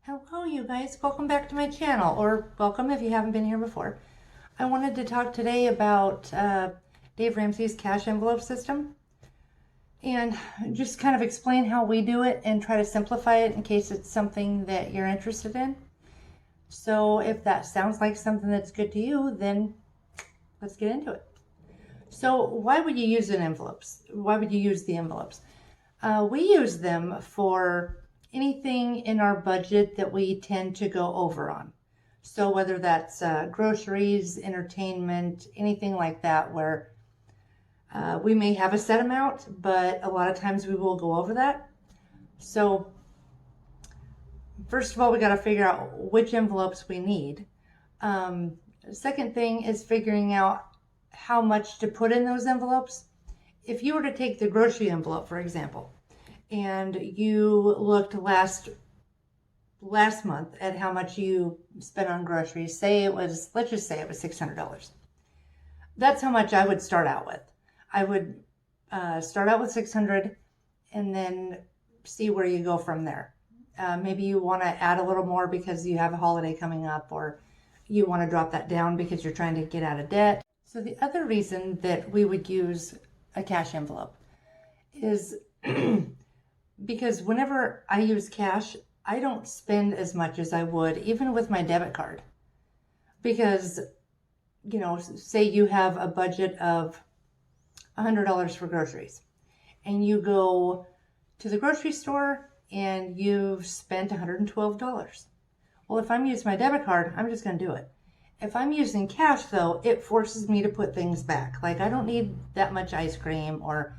Hello you guys, welcome back to my channel, or welcome if you haven't been here before. I wanted to talk today about Dave Ramsey's cash envelope system and just kind of explain how we do it and try to simplify it in case it's something that you're interested in. So if that sounds like something that's good to you, then let's get into it. So why would you use envelopes? Why would you use the envelopes? We use them for anything in our budget that we tend to go over on. So whether that's groceries, entertainment, anything like that, where we may have a set amount, but a lot of times we will go over that. So first of all, we got to figure out which envelopes we need. Second thing is figuring out how much to put in those envelopes. If you were to take the grocery envelope, for example, and you looked last month at how much you spent on groceries, let's just say it was $600. That's how much I would start out with. I would start out with 600 and then see where you go from there. Maybe you want to add a little more because you have a holiday coming up, or you want to drop that down because you're trying to get out of debt. So the other reason that we would use a cash envelope is because whenever I use cash, I don't spend as much as I would even with my debit card. Because, say you have a budget of $100 for groceries and you go to the grocery store and you've spent $112. Well, if I'm using my debit card, I'm just going to do it. If I'm using cash, though, it forces me to put things back. Like, I don't need that much ice cream, or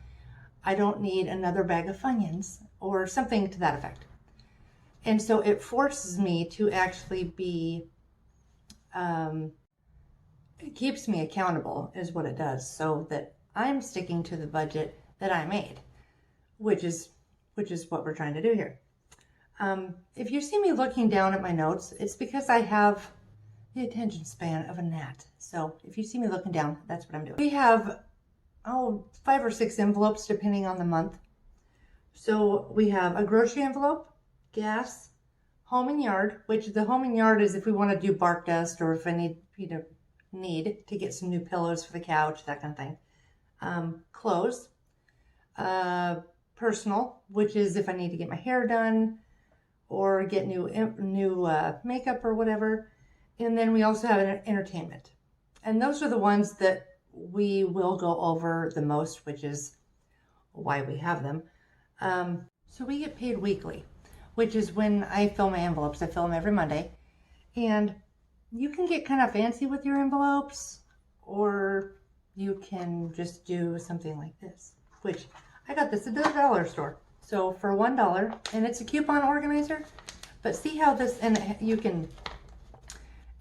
I don't need another bag of Funyuns, or something to that effect. And so it forces me to actually it keeps me accountable, is what it does, so that I'm sticking to the budget that I made, which is what we're trying to do here. If you see me looking down at my notes, it's because I have the attention span of a gnat. So if you see me looking down, that's what I'm doing. We have, 5 or 6 envelopes depending on the month. So we have a grocery envelope, gas, home and yard, which the home and yard is if we want to do bark dust, or if I need to get some new pillows for the couch, that kind of thing. Clothes, personal, which is if I need to get my hair done or get new makeup or whatever. And then we also have an entertainment. And those are the ones that we will go over the most, which is why we have them. So we get paid weekly, which is when I fill my envelopes. I fill them every Monday. And you can get kind of fancy with your envelopes, or you can just do something like this, which I got this at the dollar store. So for $1, and it's a coupon organizer. But see how this, and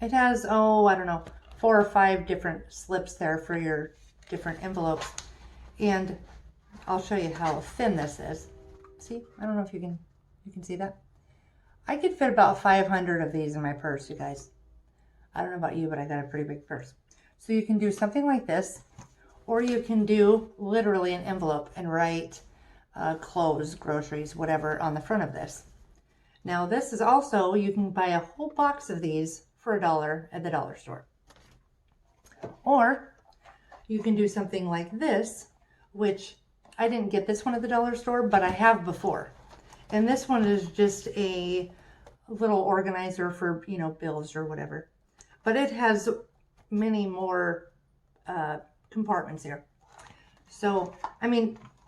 it has, I don't know, 4 or 5 different slips there for your different envelopes. And I'll show you how thin this is. See, I don't know if you can see that. I could fit about 500 of these in my purse, you guys. I don't know about you, but I got a pretty big purse. So you can do something like this, or you can do literally an envelope and write clothes, groceries, whatever on the front of this. Now this is also, you can buy a whole box of these for $1 at the dollar store. Or you can do something like this, which I didn't get this one at the dollar store, but I have before. And this one is just a little organizer for, bills or whatever. But it has many more compartments here. So,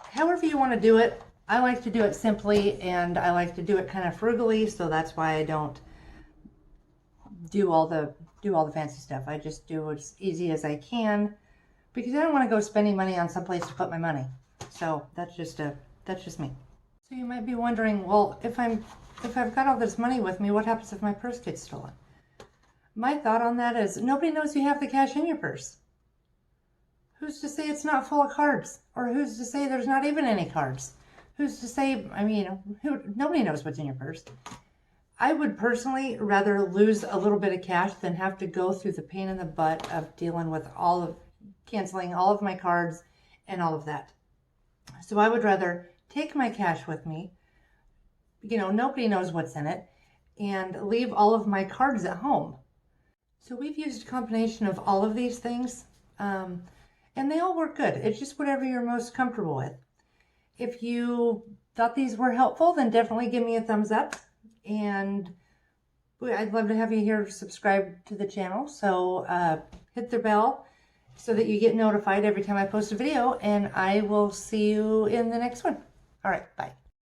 however you want to do it, I like to do it simply, and I like to do it kind of frugally, so that's why I don't do all the fancy stuff. I just do as easy as I can, because I don't want to go spending money on someplace to put my money. So that's just me. So you might be wondering, well, if I've got all this money with me, what happens if my purse gets stolen? My thought on that is nobody knows you have the cash in your purse. Who's to say it's not full of cards? Or who's to say there's not even any cards? Who's to say, nobody knows what's in your purse. I would personally rather lose a little bit of cash than have to go through the pain in the butt of dealing with canceling all of my cards and all of that. So I would rather take my cash with me. Nobody knows what's in it. and leave all of my cards at home. So we've used a combination of all of these things, and they all work good. It's just whatever you're most comfortable with. If you thought these were helpful, then definitely give me a thumbs up, and I'd love to have you here subscribe to the channel. So hit the bell so that you get notified every time I post a video, and I will see you in the next one. All right, bye.